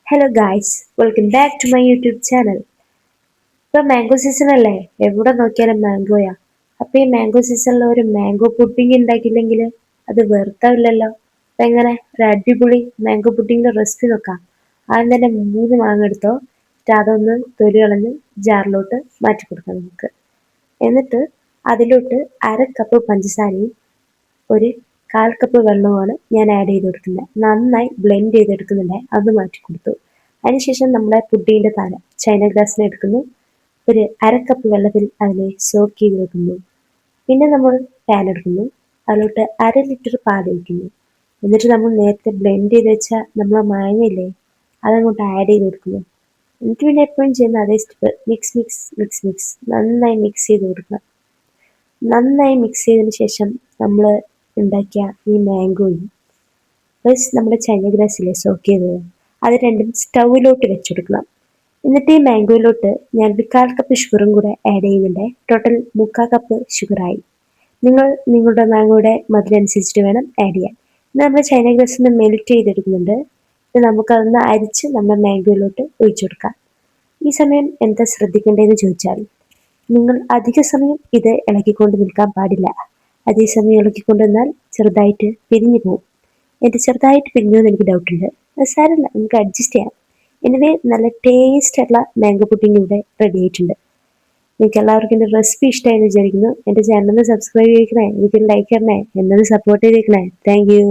Hello guys, welcome back to my YouTube channel. ഇപ്പൊ mango season അല്ലേ? എവിടെ നോക്കിയാലും മാംഗോയാ. അപ്പൊ ഈ മാംഗോ സീസണിൽ ഒരു മാംഗോ പുഡിംഗ് ഉണ്ടാക്കിയില്ലെങ്കിൽ അത് വെറുതാവില്ലല്ലോ. അപ്പൊ എങ്ങനെ ഒരു അടിപൊളി മാംഗോ പുഡിങ്ങിന്റെ റെസിപ്പി നോക്കാം. ആദ്യം തന്നെ 3 മാങ്ങ എടുത്തോ. അതൊന്ന് തൊലി കളഞ്ഞ് ജാറിലോട്ട് മാറ്റി കൊടുക്കാം നമുക്ക്. എന്നിട്ട് അതിലോട്ട് 1/2 കപ്പ് പഞ്ചസാരയും 1/4 കപ്പ് വെള്ളവുമാണ് ഞാൻ ആഡ് ചെയ്ത് കൊടുക്കുന്നത്. നന്നായി ബ്ലെൻഡ് ചെയ്തെടുക്കുന്നുണ്ട്. അത് മാറ്റി കൊടുത്തു. അതിനുശേഷം നമ്മളെ പുഡിങ്ങിന്റെ താരം ചൈന ഗ്ലാസ്സിൽ എടുക്കുന്നു. 1/2 കപ്പ് വെള്ളത്തിൽ അതിനെ സോക്ക് ചെയ്ത് വെക്കുന്നു. പിന്നെ നമ്മൾ പാൻ എടുക്കുന്നു. അതിലോട്ട് 1/2 ലിറ്റർ പാൽ ഒഴിക്കുന്നു. എന്നിട്ട് നമ്മൾ നേരത്തെ ബ്ലെൻഡ് ചെയ്ത് വെച്ച നമ്മളെ മാങ്ങയില്ലേ, അതങ്ങോട്ട് ആഡ് ചെയ്ത് കൊടുക്കുന്നു. എന്നിട്ട് പിന്നെ എപ്പോഴും ചെയ്യുന്ന അതേ step, mix mix mix mix നന്നായി മിക്സ് ചെയ്ത് കൊടുക്കുക. നന്നായി മിക്സ് ചെയ്തതിന് ശേഷം നമ്മൾ ഉണ്ടാക്കിയ ഈ മാംഗോയും പ്ലസ് നമ്മുടെ ചൈന ഗ്രാസിലെ സോക്ക് ചെയ്തത് അത് രണ്ടും സ്റ്റൗവിലോട്ട് വെച്ചെടുക്കണം. എന്നിട്ട് ഈ മാംഗോയിലോട്ട് ഞാൻ 1/4 കപ്പ് ഷുഗറും കൂടെ ആഡ് ചെയ്യുന്നുണ്ട്. ടോട്ടൽ 3/4 കപ്പ് ഷുഗറായി. നിങ്ങൾ നിങ്ങളുടെ മാംഗോയുടെ മധുരം അനുസരിച്ചിട്ട് വേണം ആഡ് ചെയ്യാൻ. നമ്മൾ ചൈന ഗ്രാസിൽ നിന്ന് മെൽറ്റ് ചെയ്തെടുക്കുന്നുണ്ട്. നമുക്കതൊന്ന് അരിച്ച് നമ്മുടെ മാംഗോയിലോട്ട് ഒഴിച്ചു കൊടുക്കാം. ഈ സമയം എന്താ ശ്രദ്ധിക്കേണ്ടതെന്ന് ചോദിച്ചാൽ, നിങ്ങൾ അധിക സമയം ഇത് ഇളക്കിക്കൊണ്ട് നിൽക്കാൻ പാടില്ല. അതേസമയം ഇളക്കിക്കൊണ്ട് നിന്നാൽ ചെറുതായിട്ട് പിരിഞ്ഞു പോകും. ഇത് ചെറുതായിട്ട് പിരിഞ്ഞു എന്ന് എനിക്ക് ഡൗട്ടുണ്ട്. അത് സാരമില്ല, നമുക്ക് അഡ്ജസ്റ്റ് ചെയ്യാം. എനിവേ നല്ല ടേസ്റ്റ് ആയിട്ടുള്ള മാംഗോ പുഡിംഗ് ഇവിടെ റെഡി ആയിട്ടുണ്ട്. നിങ്ങൾക്ക് എല്ലാവർക്കും എൻ്റെ റെസിപ്പി ഇഷ്ടമായെന്ന് വിചാരിക്കുന്നു. എൻ്റെ ചാനലിന് സബ്സ്ക്രൈബ് ചെയ്തേക്കണേ, എനിക്കൊരു ലൈക്ക് തരണേ, എന്നത് സപ്പോർട്ട് ചെയ്തേക്കണേ. Thank you.